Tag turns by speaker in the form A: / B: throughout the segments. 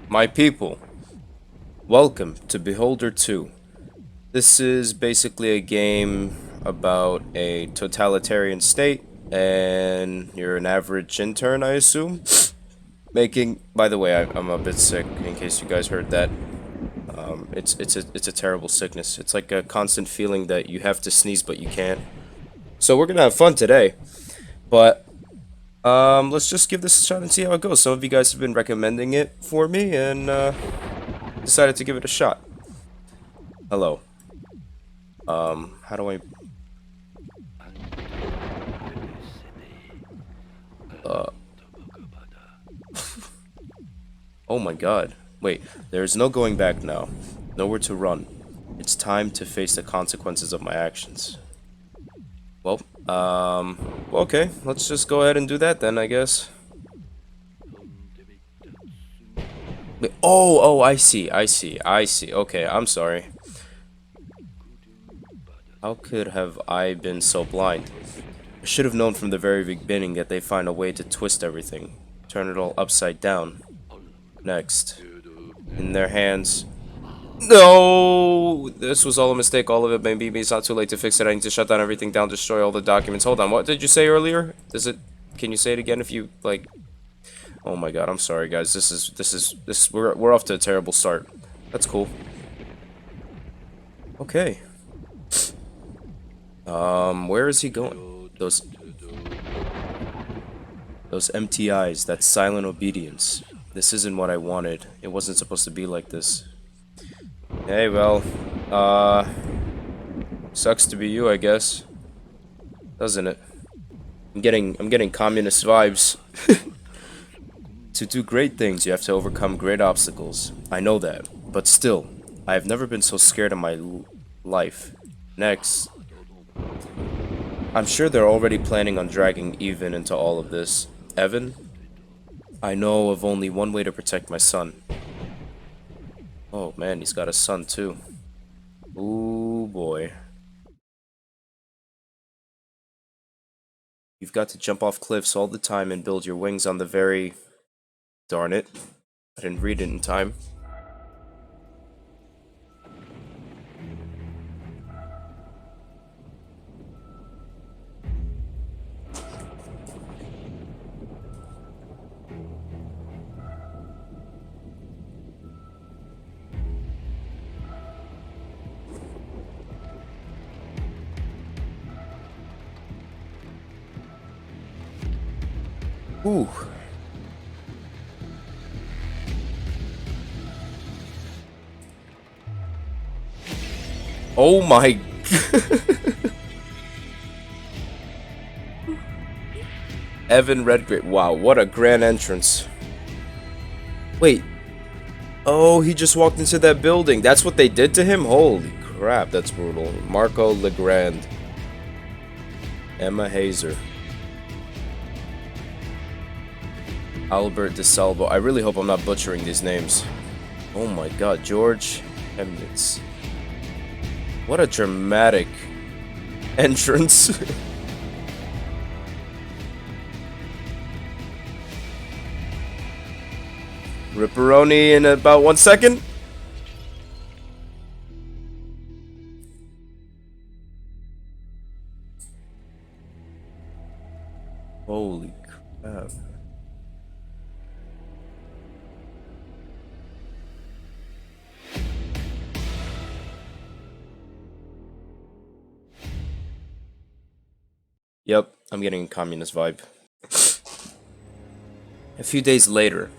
A: My people, welcome to Beholder 2. This is basically a game about a totalitarian state, and you're an average intern, I assume. By the way, I'm a bit sick, in case you guys heard that. It's a terrible sickness. It's like a constant feeling that you have to sneeze, but you can't. So we're gonna have fun today, but let's just give this a shot and see how it goes. Some of you guys have been recommending it for me, and decided to give it a shot. Hello. How do I... Oh my god. Wait, there is no going back now. Nowhere to run. It's time to face the consequences of my actions. Well, okay. Let's just go ahead and do that then, I guess. Wait, oh, I see. Okay, I'm sorry. How could have I been so blind? I should have known from the very beginning that they find a way to twist everything. Turn it all upside down. Next. In their hands. No! This was all a mistake. All of it. Maybe it's not too late to fix it. I need to shut down everything down, destroy all the documents. Hold on. What did you say earlier? Does it... Can you say it again if you, like... Oh my god, I'm sorry, guys. We're off to a terrible start. That's cool. Okay. Where is he going? Those empty eyes, that silent obedience. This isn't what I wanted. It wasn't supposed to be like this. Hey, well, sucks to be you, I guess. Doesn't it? I'm getting communist vibes. To do great things, you have to overcome great obstacles. I know that, but still, I have never been so scared in my life. Next. I'm sure they're already planning on dragging Even into all of this. Evan? I know of only one way to protect my son. Oh man, he's got a son too. Ooh boy. You've got to jump off cliffs all the time and build your wings on the very... Darn it. I didn't read it in time. Ooh. Oh my... Evan Redgrave. Wow, what a grand entrance. Wait. Oh, he just walked into that building. That's what they did to him? Holy crap, that's brutal. Marco Legrand. Emma Hazer. Albert DeSalvo. I really hope I'm not butchering these names. Oh my god, George Hemnitz. What a dramatic entrance. Ripperoni in about 1 second. Holy crap. Yep, I'm getting a communist vibe. A few days later,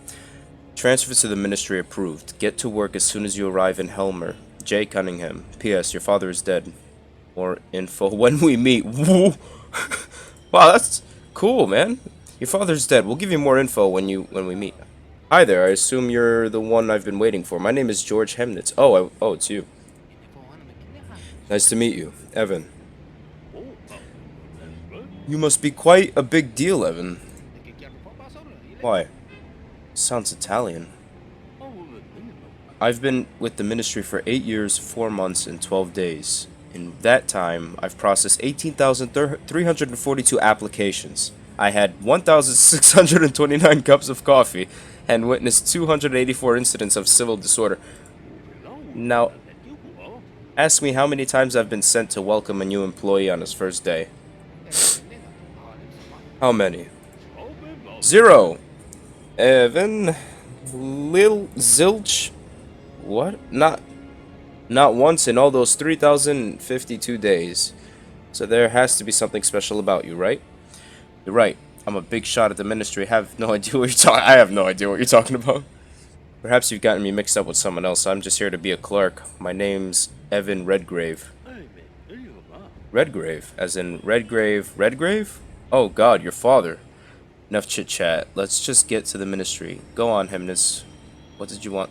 A: transfer to the ministry approved. Get to work as soon as you arrive in Helmer. J. Cunningham. P.S. Your father is dead. More info when we meet. Wow, that's cool, man. Your father's dead. We'll give you more info when we meet. Hi there. I assume you're the one I've been waiting for. My name is George Hemnitz. Oh, it's you. Nice to meet you, Evan. You must be quite a big deal, Evan. Why? Sounds Italian. I've been with the ministry for 8 years, 4 months, and 12 days. In that time, I've processed 18,342 applications. I had 1,629 cups of coffee and witnessed 284 incidents of civil disorder. Now, ask me how many times I've been sent to welcome a new employee on his first day. How many? 0. Evan, Lil Zilch. What? Not once in all those 3,052 days. So there has to be something special about you, right? You're right. I'm a big shot at the ministry. I have no idea what you're talking about. Perhaps you've gotten me mixed up with someone else. I'm just here to be a clerk. My name's Evan Redgrave. Redgrave? As in Redgrave? Oh god, your father. Enough chit-chat. Let's just get to the ministry. Go on, Hymnus. What did you want?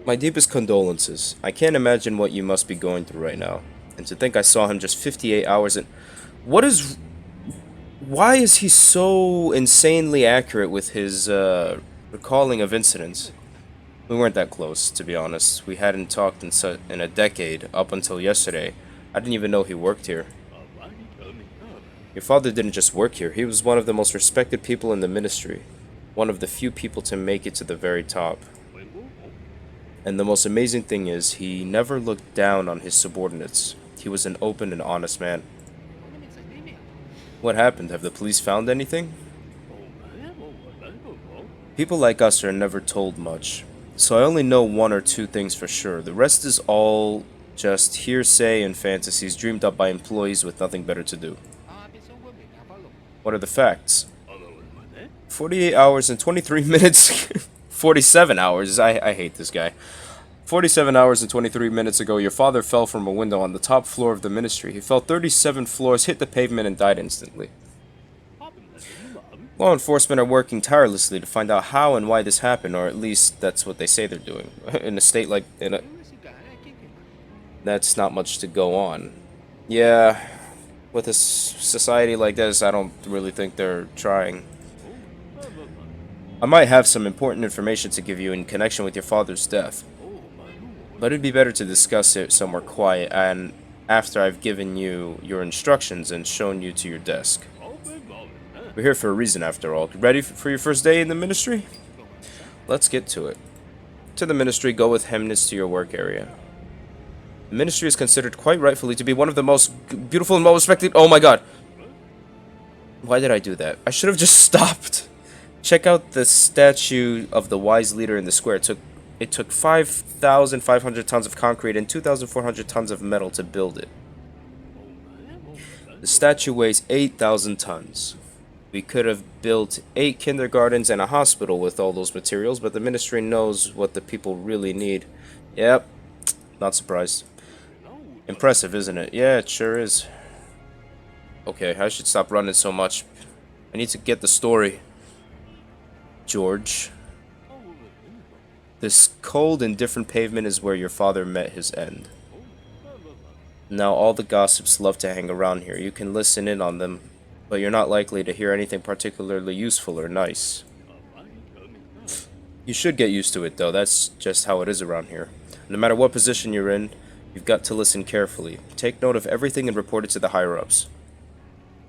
A: My deepest condolences. I can't imagine what you must be going through right now. And to think I saw him just 58 hours in... Why is he so insanely accurate with his, recalling of incidents? We weren't that close, to be honest. We hadn't talked in a decade, up until yesterday. I didn't even know he worked here. Your father didn't just work here. He was one of the most respected people in the ministry. One of the few people to make it to the very top. And the most amazing thing is, he never looked down on his subordinates. He was an open and honest man. What happened? Have the police found anything? People like us are never told much, so I only know 1 or 2 things for sure. The rest is all just hearsay and fantasies dreamed up by employees with nothing better to do. What are the facts? 48 hours and 23 minutes... 47 hours. I hate this guy. 47 hours and 23 minutes ago, your father fell from a window on the top floor of the ministry. He fell 37 floors, hit the pavement, and died instantly. Law enforcement are working tirelessly to find out how and why this happened, or at least that's what they say they're doing. In a state like... That's not much to go on. Yeah, with a society like this, I don't really think they're trying. I might have some important information to give you in connection with your father's death. But it'd be better to discuss it somewhere quiet and after I've given you your instructions and shown you to your desk. We're here for a reason after all. Ready for your first day in the ministry? Let's get to it. To the ministry, go with Hymnus to your work area. The ministry is considered quite rightfully to be one of the most beautiful and well-respected... Oh my god! Why did I do that? I should have just stopped. Check out the statue of the wise leader in the square. It took 5,500 tons of concrete and 2,400 tons of metal to build it. The statue weighs 8,000 tons. We could have built 8 kindergartens and a hospital with all those materials, but the ministry knows what the people really need. Yep, not surprised. Impressive, isn't it? Yeah, it sure is. Okay, I should stop running so much. I need to get the story. George. This cold, indifferent pavement is where your father met his end. Now, all the gossips love to hang around here. You can listen in on them, but you're not likely to hear anything particularly useful or nice. You should get used to it, though. That's just how it is around here. No matter what position you're in, you've got to listen carefully. Take note of everything and report it to the higher-ups.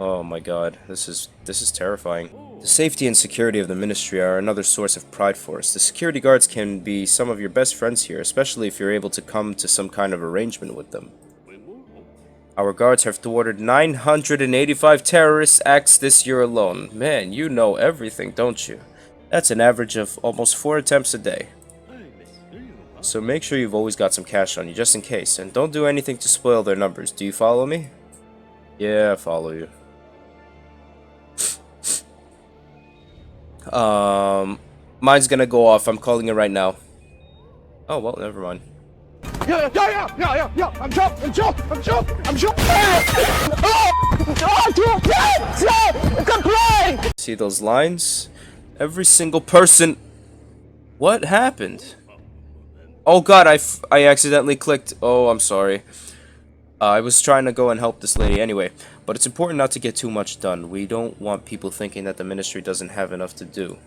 A: Oh my god, this is terrifying. The safety and security of the ministry are another source of pride for us. The security guards can be some of your best friends here, especially if you're able to come to some kind of arrangement with them. Our guards have thwarted 985 terrorist acts this year alone. Man, you know everything, don't you? That's an average of almost 4 attempts a day. So make sure you've always got some cash on you, just in case, and don't do anything to spoil their numbers. Do you follow me? Yeah, I follow you. Mine's gonna go off. I'm calling it right now. Oh, well, never mind.
B: Yeah, I'm jumped.
A: See those lines? Every single person... What happened? Oh god, I accidentally clicked. Oh, I'm sorry. I was trying to go and help this lady anyway, but it's important not to get too much done. We don't want people thinking that the ministry doesn't have enough to do.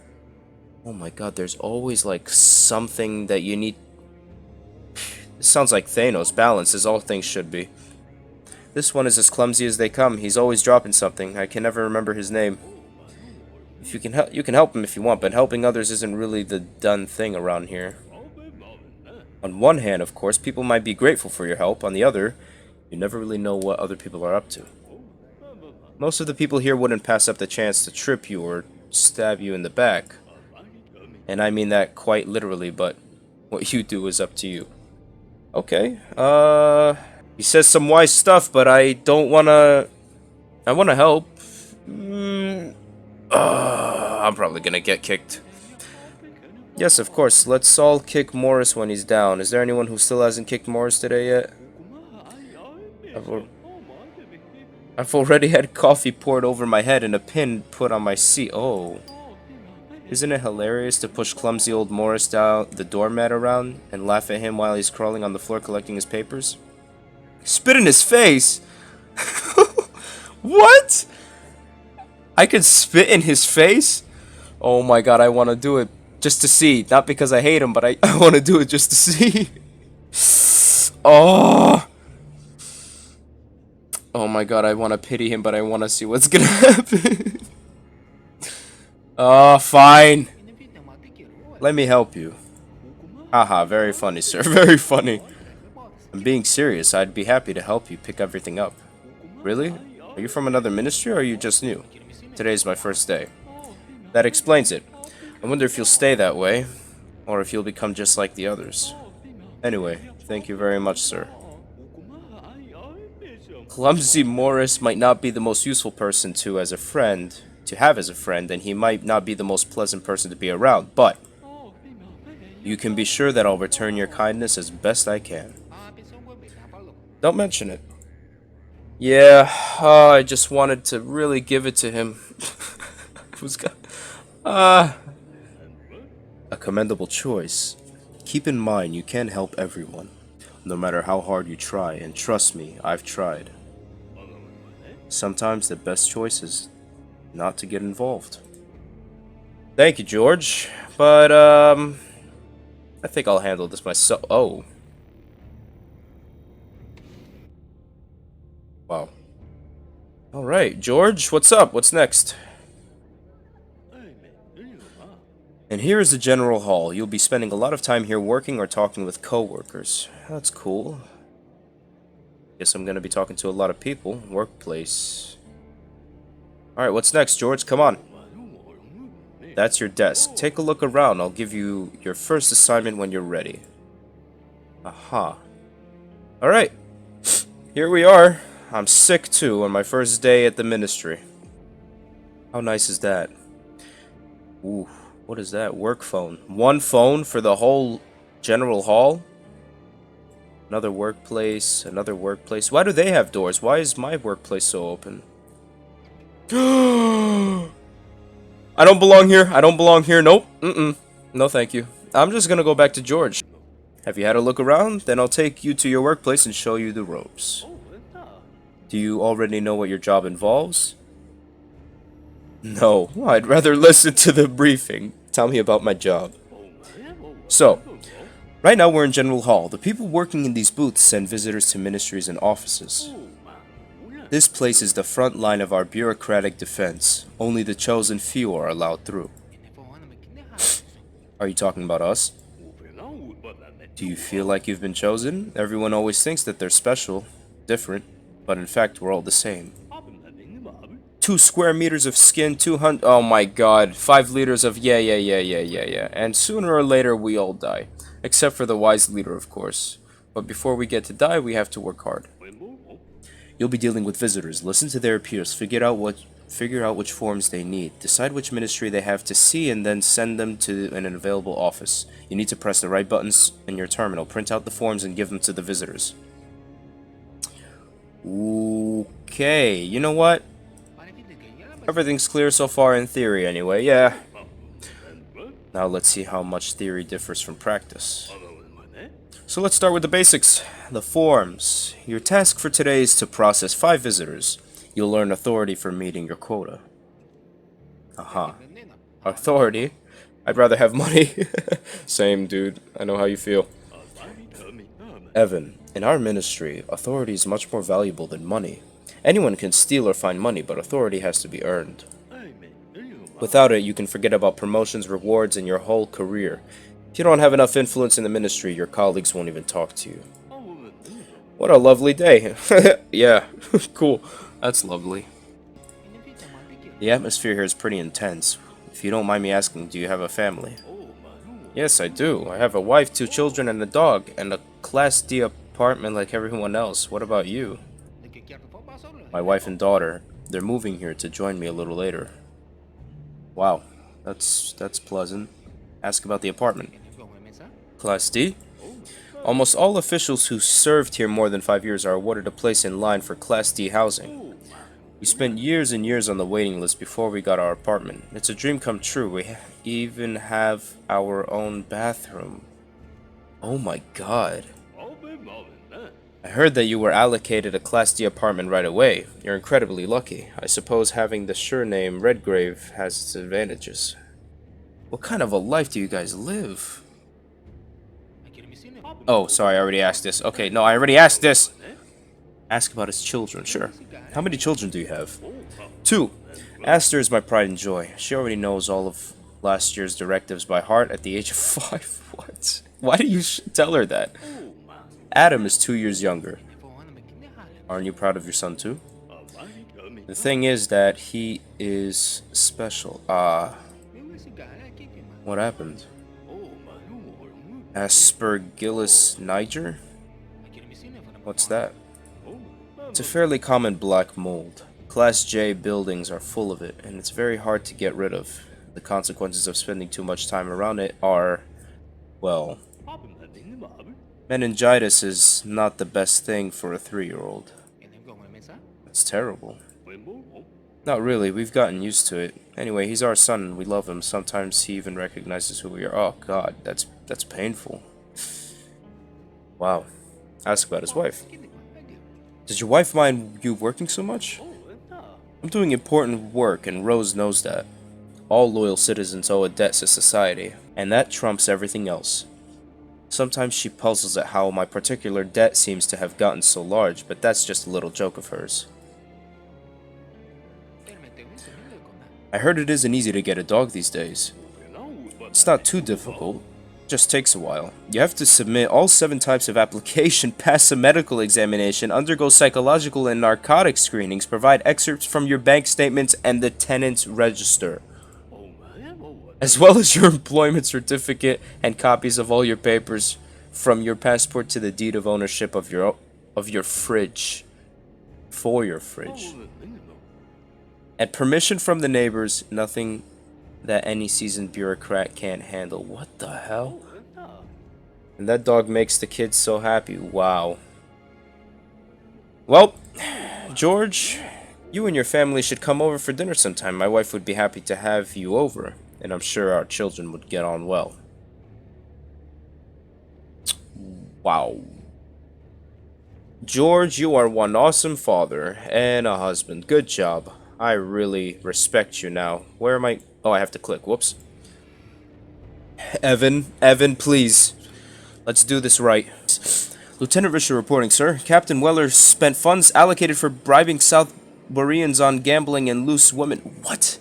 A: Oh my god, there's always like something that you need. It sounds like Thanos. Balance, as all things should be. This one is as clumsy as they come. He's always dropping something. I can never remember his name. If you can help him if you want, but helping others isn't really the done thing around here. On one hand, of course, people might be grateful for your help. On the other, you never really know what other people are up to. Most of the people here wouldn't pass up the chance to trip you or stab you in the back. And I mean that quite literally, but what you do is up to you. Okay, he says some wise stuff, but I don't wanna... I wanna help. I'm probably gonna get kicked. Yes, of course, let's all kick Morris when he's down. Is there anyone who still hasn't kicked Morris today yet? I've already had coffee poured over my head and a pin put on my seat. Oh. Isn't it hilarious to push clumsy old Morris down the doormat around and laugh at him while he's crawling on the floor collecting his papers? Spit in his face? What? I could spit in his face? Oh my god, I want to do it just to see. Not because I hate him, but I want to do it just to see. Oh. Oh my god, I want to pity him, but I want to see what's gonna happen. Oh, fine. Let me help you. Haha, very funny, sir. Very funny. I'm being serious. I'd be happy to help you pick everything up. Really? Are you from another ministry or are you just new? Today's my first day. That explains it. I wonder if you'll stay that way, or if you'll become just like the others. Anyway, thank you very much, sir. Clumsy Morris might not be the most useful person to have as a friend, and he might not be the most pleasant person to be around, but you can be sure that I'll return your kindness as best I can. Don't mention it. Yeah, I just wanted to really give it to him. A commendable choice. Keep in mind, you can help everyone, no matter how hard you try, and trust me, I've tried. Sometimes the best choice is not to get involved. Thank you, George, but, I think I'll handle this myself. Oh. Wow. Alright, George, what's up? What's next? And here is the general hall. You'll be spending a lot of time here working or talking with co-workers. That's cool. Guess I'm gonna be talking to a lot of people. Workplace. Alright, what's next, George? Come on. That's your desk. Take a look around. I'll give you your first assignment when you're ready. Aha. Alright. Here we are. I'm sick too on my first day at the ministry. How nice is that? Ooh. What is that? Work phone. One phone for the whole general hall? Another workplace. Another workplace. Why do they have doors? Why is my workplace so open? I don't belong here. I don't belong here. Nope. No, thank you. I'm just gonna go back to George. Have you had a look around? Then I'll take you to your workplace and show you the ropes. Do you already know what your job involves? No, I'd rather listen to the briefing. Tell me about my job. So, right now we're in General Hall. The people working in these booths send visitors to ministries and offices. This place is the front line of our bureaucratic defense. Only the chosen few are allowed through. Are you talking about us? Do you feel like you've been chosen? Everyone always thinks that they're special, different, but in fact we're all the same. 2 square meters of skin, 200... Oh my god. 5 liters of... Yeah. And sooner or later, we all die. Except for the wise leader, of course. But before we get to die, we have to work hard. You'll be dealing with visitors. Listen to their appeals. Figure out which forms they need. Decide which ministry they have to see, and then send them to an available office. You need to press the right buttons in your terminal. Print out the forms and give them to the visitors. Okay. You know what? Everything's clear so far in theory anyway, yeah. Now let's see how much theory differs from practice. So let's start with the basics. The forms. Your task for today is to process 5 visitors. You'll earn authority for meeting your quota. Aha. Authority? I'd rather have money. Same, dude. I know how you feel. Evan, in our ministry, authority is much more valuable than money. Anyone can steal or find money, but authority has to be earned. Without it, you can forget about promotions, rewards, and your whole career. If you don't have enough influence in the ministry, your colleagues won't even talk to you. What a lovely day. Yeah, cool. That's lovely. The atmosphere here is pretty intense. If you don't mind me asking, do you have a family? Yes, I do. I have a wife, 2 children, and a dog, and a Class D apartment like everyone else. What about you? My wife and daughter, they're moving here to join me a little later. Wow, that's pleasant. Ask about the apartment. Class D? Almost all officials who served here more than 5 years are awarded a place in line for Class D housing. We spent years and years on the waiting list before we got our apartment. It's a dream come true. We even have our own bathroom. Oh my god. I heard that you were allocated a Class D apartment right away. You're incredibly lucky. I suppose having the surname Redgrave has its advantages. What kind of a life do you guys live? Oh, sorry, I already asked this. Okay, no, I already asked this. Ask about his children, sure. How many children do you have? 2. Aster is my pride and joy. She already knows all of last year's directives by heart at the age of 5. What? Why do you tell her that? Adam is 2 years younger. Aren't you proud of your son too? The thing is that he is special. What happened? Aspergillus niger? What's that? It's a fairly common black mold. Class J buildings are full of it, and it's very hard to get rid of. The consequences of spending too much time around it are, well, meningitis is not the best thing for a 3-year-old. It's terrible. Not really, we've gotten used to it. Anyway, he's our son and we love him. Sometimes he even recognizes who we are. Oh god, that's painful. Wow. Ask about his wife. Does your wife mind you working so much? I'm doing important work and Rose knows that. All loyal citizens owe a debt to society, and that trumps everything else. Sometimes she puzzles at how my particular debt seems to have gotten so large, but that's just a little joke of hers. I heard it isn't easy to get a dog these days. It's not too difficult. It just takes a while. You have to submit all 7 types of application, pass a medical examination, undergo psychological and narcotic screenings, provide excerpts from your bank statements and the tenant's register, as well as your employment certificate and copies of all your papers, from your passport to the deed of ownership of your fridge, for your fridge. And permission from the neighbors, nothing that any seasoned bureaucrat can't handle. What the hell? And that dog makes the kids so happy. Wow. Well, George, you and your family should come over for dinner sometime. My wife would be happy to have you over, and I'm sure our children would get on well. Wow. George, you are one awesome father and a husband. Good job. I really respect you now. Where am I? Oh, I have to click. Whoops. Evan, please. Let's do this right. Lieutenant Risher reporting, sir. Captain Weller spent funds allocated for bribing South Boreans on gambling and loose women. What?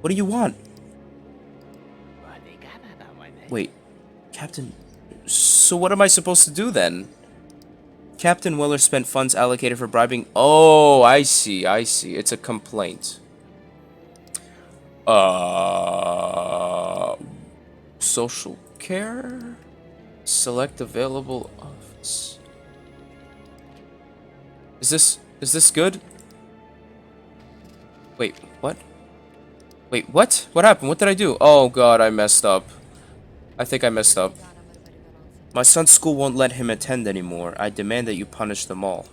A: What do you want? Wait, Captain... So what am I supposed to do then? Captain Weller spent funds allocated for bribing... Oh, I see. It's a complaint. Social care? Select available office. Is this good? Wait, what? Wait, what? What happened? What did I do? Oh god, I messed up. I think I messed up. My son's school won't let him attend anymore. I demand that you punish them all.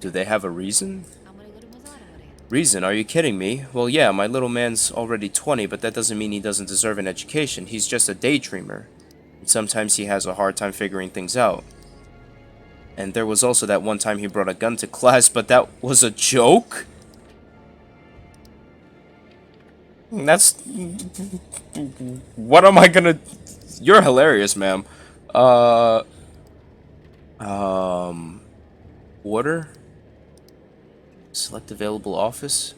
A: Do they have a reason? Reason? Are you kidding me? Well, yeah, my little man's already 20, but that doesn't mean he doesn't deserve an education. He's just a daydreamer. And sometimes he has a hard time figuring things out. And there was also that one time he brought a gun to class, but that was a joke? That's... What am I gonna... You're hilarious, ma'am. Water? Select available office.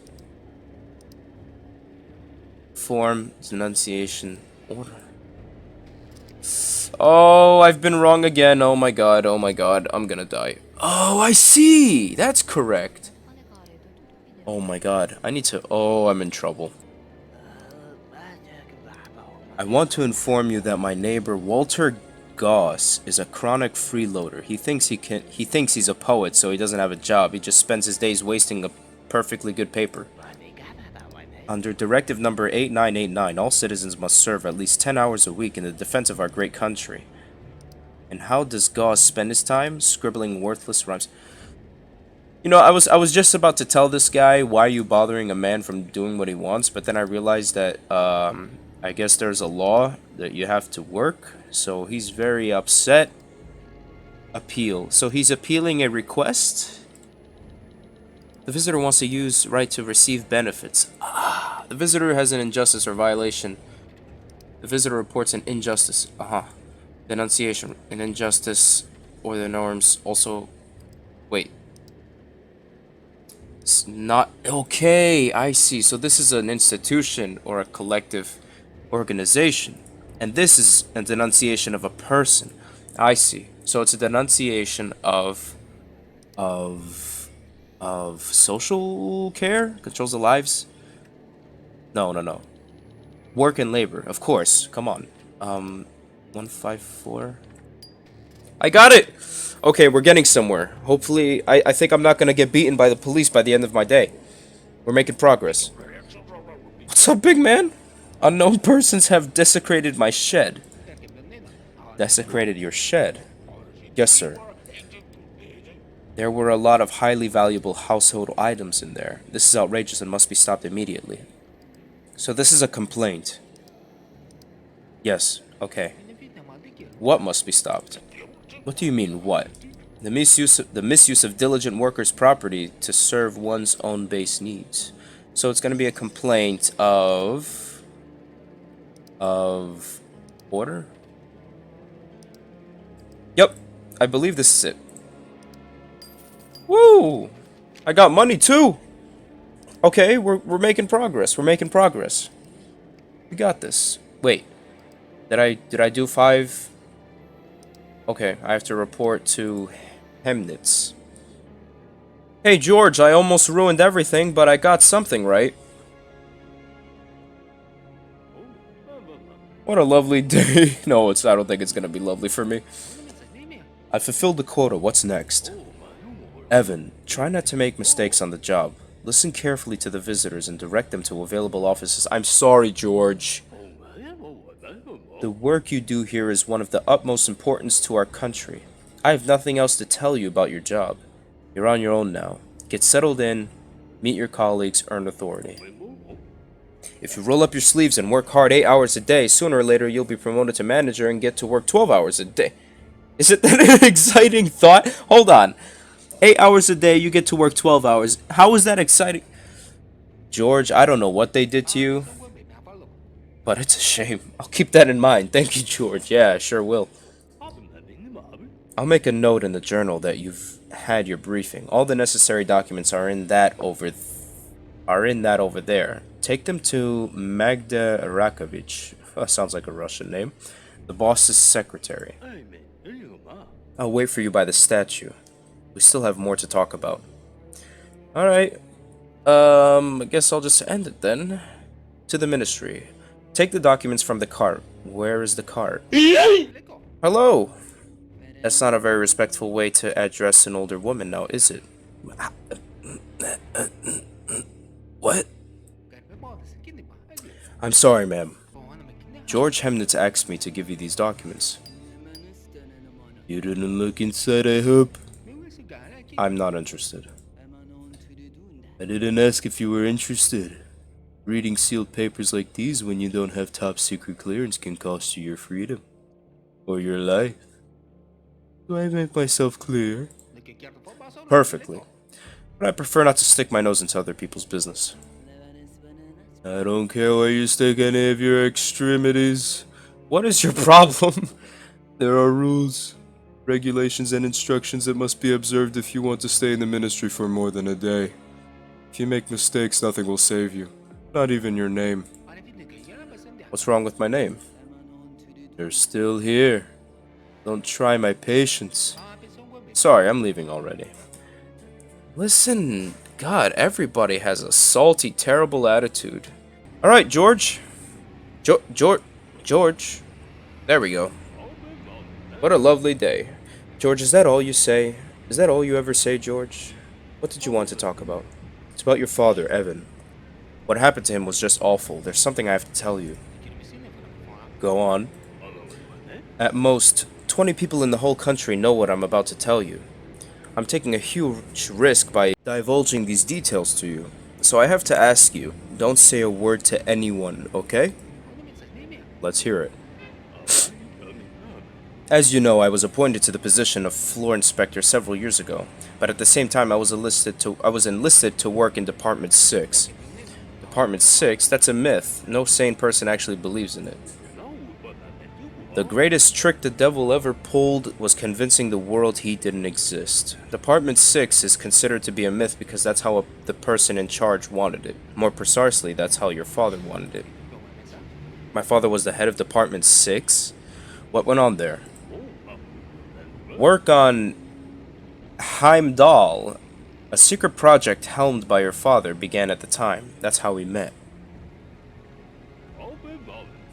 A: Form, denunciation, order. Oh, I've been wrong again. Oh my god, I'm gonna die. Oh, I see! That's correct. Oh my god, I need to... Oh, I'm in trouble. I want to inform you that my neighbor, Walter Goss, is a chronic freeloader. He thinks he's a poet, so he doesn't have a job. He just spends his days wasting a perfectly good paper. Under Directive Number 8989, all citizens must serve at least 10 hours a week in the defense of our great country. And how does Gauss spend his time? Scribbling worthless rhymes. You know, I was just about to tell this guy, why are you bothering a man from doing what he wants? But then I realized that, I guess there's a law that you have to work. So he's very upset. Appeal. So he's appealing a request? The visitor wants to use right to receive benefits. The visitor has an injustice or violation. The visitor reports an injustice. Denunciation. An injustice or the norms also... Wait. It's not... Okay, I see. So this is an institution or a collective organization. And this is a denunciation of a person. I see. So it's a denunciation of social care? Controls the lives? No. Work and labor, of course. Come on. 154. I got it! Okay, we're getting somewhere. Hopefully, I think I'm not gonna get beaten by the police by the end of my day. We're making progress. What's up, big man? Unknown persons have desecrated my shed. Desecrated your shed? Yes, sir. There were a lot of highly valuable household items in there. This is outrageous and must be stopped immediately. So this is a complaint. Yes, okay. What must be stopped? What do you mean, what? The misuse of diligent workers' property to serve one's own base needs. So it's going to be a complaint of order? Yep, I believe this is it. Woo! I got money too. Okay, we're making progress. We're making progress. We got this. Wait. Did I do 5? Okay, I have to report to Chemnitz. Hey George, I almost ruined everything, but I got something right. What a lovely day. No, I don't think it's gonna be lovely for me. I fulfilled the quota. What's next? Evan, try not to make mistakes on the job. Listen carefully to the visitors and direct them to available offices. I'm sorry, George. The work you do here is one of the utmost importance to our country. I have nothing else to tell you about your job. You're on your own now. Get settled in, meet your colleagues, earn authority. If you roll up your sleeves and work hard 8 hours a day, sooner or later you'll be promoted to manager and get to work 12 hours a day. Is it that an exciting thought? Hold on. 8 hours a day, you get to work 12 hours. How is that exciting? George, I don't know what they did to you, but it's a shame. I'll keep that in mind. Thank you, George. Yeah, I sure will. I'll make a note in the journal that you've had your briefing. All the necessary documents are in that over there. Take them to Magda Rakovich. Sounds like a Russian name. The boss's secretary. I'll wait for you by the statue. We still have more to talk about. Alright. I guess I'll just end it then. To the ministry. Take the documents from the cart. Where is the cart? Hello! That's not a very respectful way to address an older woman now, is it? What? I'm sorry, ma'am. George Chemnitz asked me to give you these documents. You didn't look inside, I hope? I'm not interested. I didn't ask if you were interested. Reading sealed papers like these when you don't have top secret clearance can cost you your freedom. Or your life. Do I make myself clear? Perfectly. But I prefer not to stick my nose into other people's business. I don't care where you stick any of your extremities. What is your problem? There are rules, regulations, and instructions that must be observed if you want to stay in the ministry for more than a day. If you make mistakes, nothing will save you. Not even your name. What's wrong with my name? You're still here. Don't try my patience. Sorry, I'm leaving already. Listen, God, everybody has a salty, terrible attitude. Alright, George. George. There we go. What a lovely day. George, is that all you say? Is that all you ever say, George? What did you want to talk about? It's about your father, Evan. What happened to him was just awful. There's something I have to tell you. Go on. At most, 20 people in the whole country know what I'm about to tell you. I'm taking a huge risk by divulging these details to you. So I have to ask you, don't say a word to anyone, okay? Let's hear it. As you know, I was appointed to the position of floor inspector several years ago, but at the same time I was enlisted to work in Department 6. Department 6? That's a myth. No sane person actually believes in it. The greatest trick the devil ever pulled was convincing the world he didn't exist. Department 6 is considered to be a myth because that's how the person in charge wanted it. More precisely, that's how your father wanted it. My father was the head of Department 6? What went on there? Work on Heimdall, a secret project helmed by your father, began at the time. That's how we met.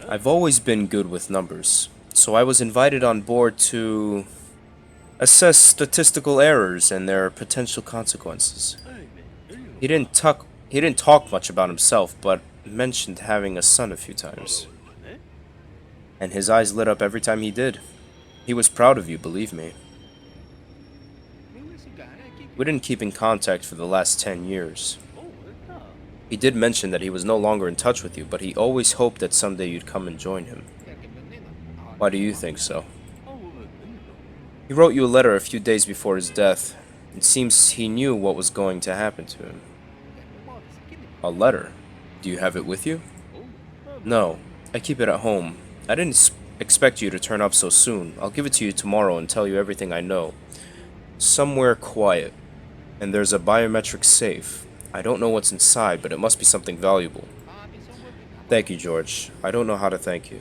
A: I've always been good with numbers, so I was invited on board to assess statistical errors and their potential consequences. He didn't talk much about himself, but mentioned having a son a few times. And his eyes lit up every time he did. He was proud of you, believe me. We didn't keep in contact for the last 10 years. He did mention that he was no longer in touch with you, but he always hoped that someday you'd come and join him. Why do you think so? He wrote you a letter a few days before his death. It seems he knew what was going to happen to him. A letter? Do you have it with you? No, I keep it at home. I didn't expect you to turn up so soon. I'll give it to you tomorrow and tell you everything I know. Somewhere quiet. And there's a biometric safe. I don't know what's inside, but it must be something valuable. Thank you, George. I don't know how to thank you.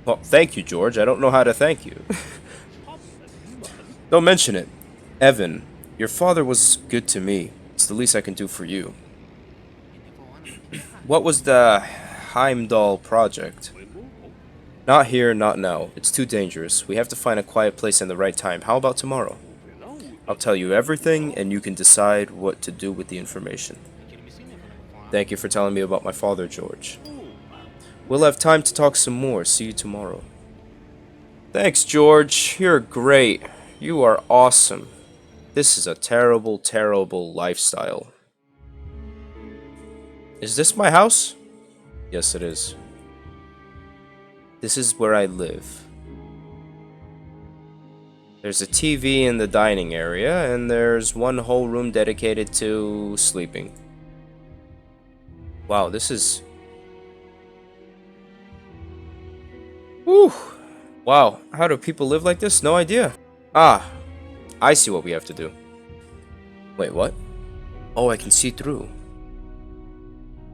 A: Well, thank you, George. I don't know how to thank you. Don't mention it. Evan, your father was good to me. It's the least I can do for you. What was the Heimdall project? Not here, not now. It's too dangerous. We have to find a quiet place and the right time. How about tomorrow? I'll tell you everything, and you can decide what to do with the information. Thank you for telling me about my father, George. We'll have time to talk some more. See you tomorrow. Thanks, George. You're great. You are awesome. This is a terrible, terrible lifestyle. Is this my house? Yes, it is. This is where I live. There's a TV in the dining area, and there's one whole room dedicated to sleeping. Wow, this is... Whew! Wow, how do people live like this? No idea. Ah, I see what we have to do. Wait, what? Oh, I can see through.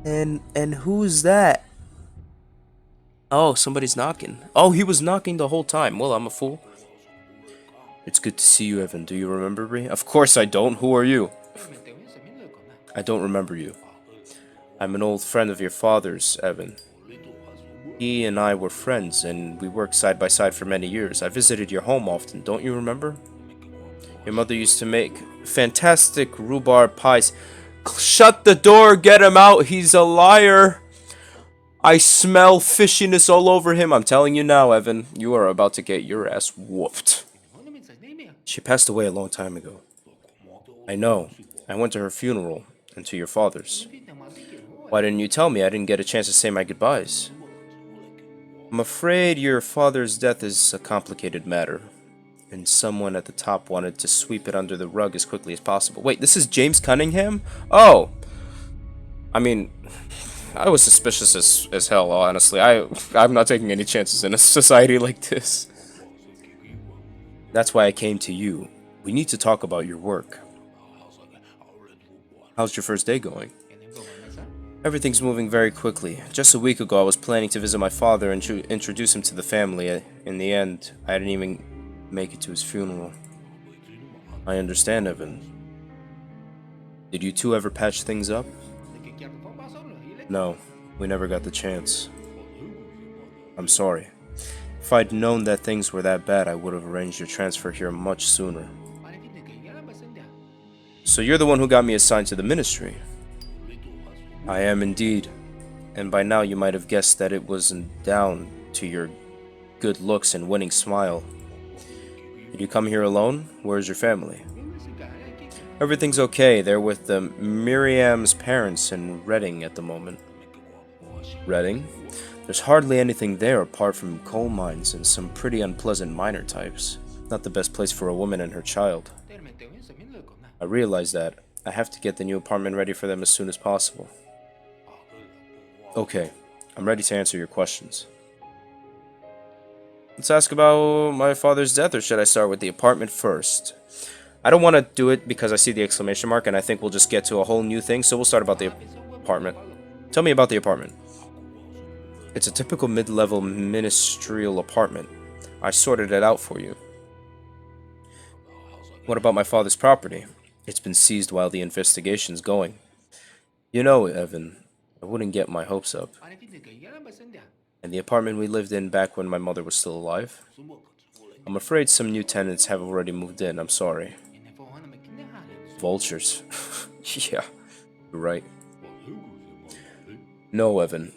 A: And who's that? Oh, somebody's knocking. Oh, he was knocking the whole time. Well, I'm a fool. It's good to see you, Evan. Do you remember me? Of course I don't. Who are you? I don't remember you. I'm an old friend of your father's, Evan. He and I were friends, and we worked side by side for many years. I visited your home often. Don't you remember? Your mother used to make fantastic rhubarb pies. Shut the door! Get him out! He's a liar! I smell fishiness all over him. I'm telling you now, Evan. You are about to get your ass whooped. She passed away a long time ago. I know. I went to her funeral, and to your father's. Why didn't you tell me? I didn't get a chance to say my goodbyes. I'm afraid your father's death is a complicated matter, and someone at the top wanted to sweep it under the rug as quickly as possible. Wait, this is James Cunningham? Oh! I mean, I was suspicious as hell, honestly. I'm not taking any chances in a society like this. That's why I came to you. We need to talk about your work. How's your first day going? Everything's moving very quickly. Just a week ago, I was planning to visit my father and introduce him to the family. In the end, I didn't even make it to his funeral. I understand, Evan. Did you two ever patch things up? No, we never got the chance. I'm sorry. If I'd known that things were that bad, I would have arranged your transfer here much sooner. So you're the one who got me assigned to the ministry? I am indeed. And by now you might have guessed that it wasn't down to your good looks and winning smile. Did you come here alone? Where's your family? Everything's okay. They're with Miriam's parents in Reading at the moment. Reading? There's hardly anything there apart from coal mines and some pretty unpleasant miner types. Not the best place for a woman and her child. I realize that. I have to get the new apartment ready for them as soon as possible. Okay, I'm ready to answer your questions. Let's ask about my father's death, or should I start with the apartment first? I don't want to do it because I see the exclamation mark and I think we'll just get to a whole new thing, so we'll start about the apartment. Tell me about the apartment. It's a typical mid-level ministerial apartment. I sorted it out for you. What about my father's property? It's been seized while the investigation's going. You know, Evan, I wouldn't get my hopes up. And the apartment we lived in back when my mother was still alive? I'm afraid some new tenants have already moved in, I'm sorry. Vultures. Yeah, you're right. No, Evan.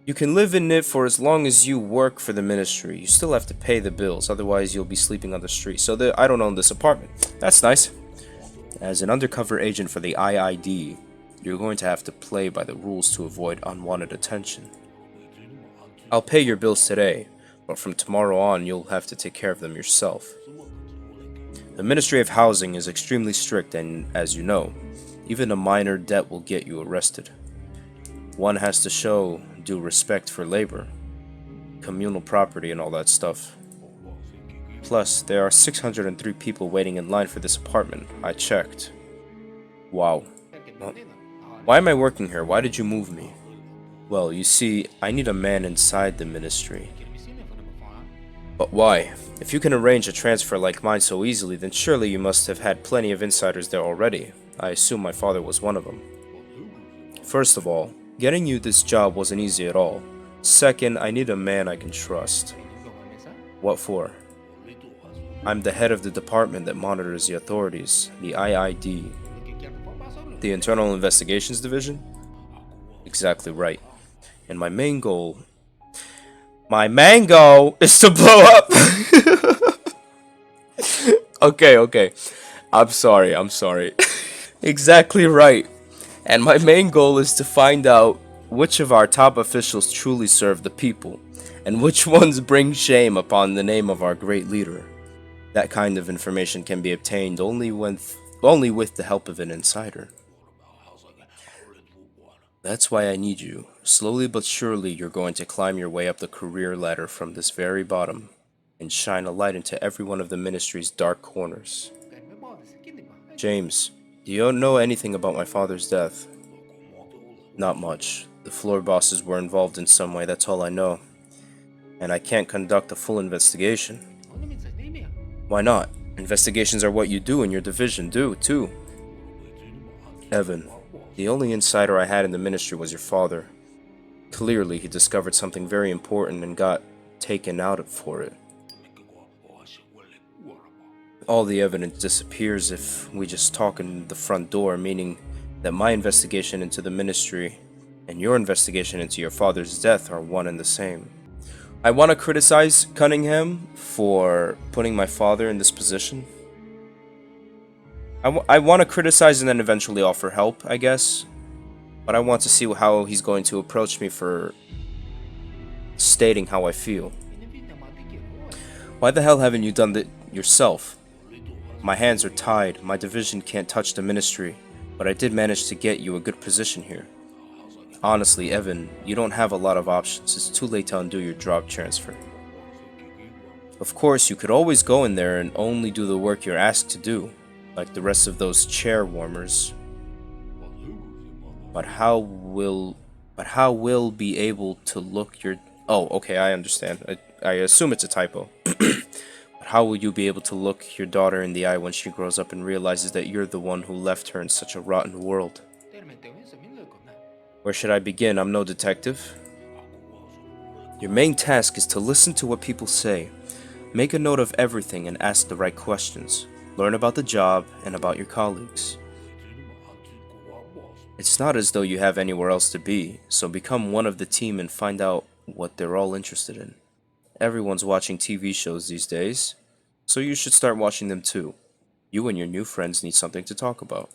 A: You can live in it for as long as you work for the ministry. You still have to pay the bills, otherwise you'll be sleeping on the street. So I don't own this apartment. That's nice. As an undercover agent for the IID, you're going to have to play by the rules to avoid unwanted attention. I'll pay your bills today, but from tomorrow on you'll have to take care of them yourself. The Ministry of Housing is extremely strict, and as you know, even a minor debt will get you arrested. One has to show due respect for labor, communal property, and all that stuff. Plus, there are 603 people waiting in line for this apartment. I checked. Wow. Well, why am I working here? Why did you move me? Well, you see, I need a man inside the ministry. But why? If you can arrange a transfer like mine so easily, then surely you must have had plenty of insiders there already. I assume my father was one of them. First of all, getting you this job wasn't easy at all. Second, I need a man I can trust. What for? I'm the head of the department that monitors the authorities, the IID. The Internal Investigations Division? Exactly right. And my main goal is to blow up! Okay. I'm sorry. Exactly right. And my main goal is to find out which of our top officials truly serve the people, and which ones bring shame upon the name of our great leader. That kind of information can be obtained only with the help of an insider. That's why I need you. Slowly but surely you're going to climb your way up the career ladder from this very bottom, and shine a light into every one of the ministry's dark corners. James, do you know anything about my father's death? Not much. The floor bosses were involved in some way, that's all I know. And I can't conduct a full investigation. Why not? Investigations are what you do in your division, too. Evan, the only insider I had in the ministry was your father. Clearly, he discovered something very important and got taken out for it. All the evidence disappears if we just talk in the front door, meaning that my investigation into the ministry and your investigation into your father's death are one and the same. I want to criticize Cunningham for putting my father in this position. I want to criticize and then eventually offer help, I guess. But I want to see how he's going to approach me for stating how I feel. Why the hell haven't you done that yourself? My hands are tied, my division can't touch the ministry, but I did manage to get you a good position here. Honestly, Evan, you don't have a lot of options. It's too late to undo your job transfer. Of course, you could always go in there and only do the work you're asked to do, like the rest of those chair warmers. But how will be able to look your... Oh, okay, I understand. I assume it's a typo. But how will you be able to look your daughter in the eye when she grows up and realizes that you're the one who left her in such a rotten world? Where should I begin? I'm no detective. Your main task is to listen to what people say. Make a note of everything and ask the right questions. Learn about the job and about your colleagues. It's not as though you have anywhere else to be, so become one of the team and find out what they're all interested in. Everyone's watching TV shows these days, so you should start watching them too. You and your new friends need something to talk about.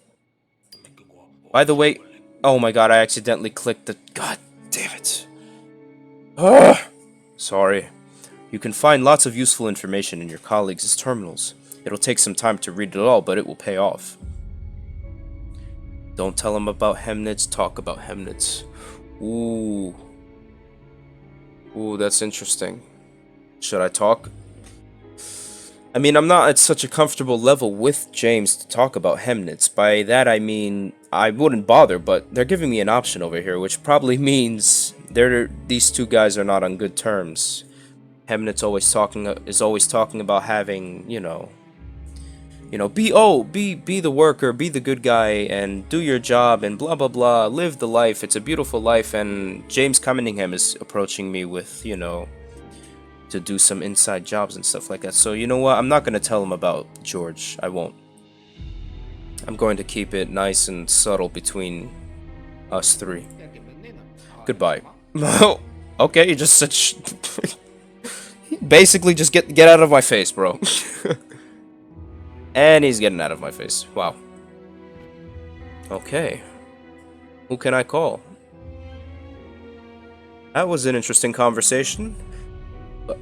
A: By the way, oh my god, I accidentally clicked the... God damn it. Ugh. Sorry. You can find lots of useful information in your colleagues' terminals. It'll take some time to read it all, but it will pay off. Don't tell them about Chemnitz, talk about Chemnitz. Ooh. Ooh, that's interesting. Should I talk? I mean, I'm not at such a comfortable level with James to talk about Chemnitz. By that I mean, I wouldn't bother, but they're giving me an option over here, which probably means these two guys are not on good terms. Chemnitz is always talking about having, be the worker, be the good guy, and do your job, and blah blah blah, live the life, it's a beautiful life. And James Cunningham is approaching me with, to do some inside jobs and stuff like that. So you know what, I'm not going to tell him about George. I won't. I'm going to keep it nice and subtle between us three. Goodbye. Okay, you just said basically just get out of my face, bro. And he's getting out of my face. Wow. Okay. Who can I call? That was an interesting conversation. But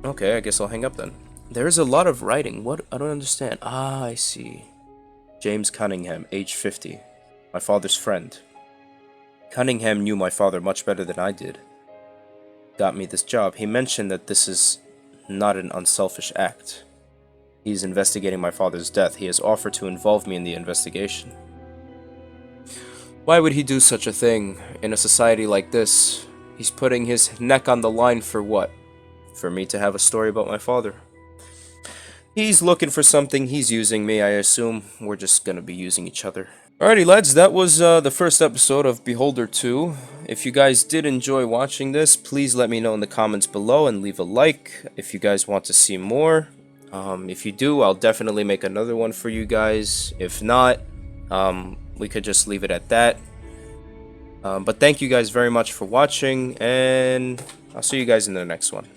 A: okay, I guess I'll hang up then. There's a lot of writing. What? I don't understand. Ah, I see. James Cunningham, age 50. My father's friend. Cunningham knew my father much better than I did. Got me this job. He mentioned that this is not an unselfish act. He's investigating my father's death. He has offered to involve me in the investigation. Why would he do such a thing in a society like this? He's putting his neck on the line for what? For me to have a story about my father. He's looking for something. He's using me. I assume we're just gonna be using each other. Alrighty, lads, that was the first episode of Beholder 2. If you guys did enjoy watching this, please let me know in the comments below and leave a like if you guys want to see more. If you do, I'll definitely make another one for you guys. If not, we could just leave it at that. But thank you guys very much for watching, and I'll see you guys in the next one.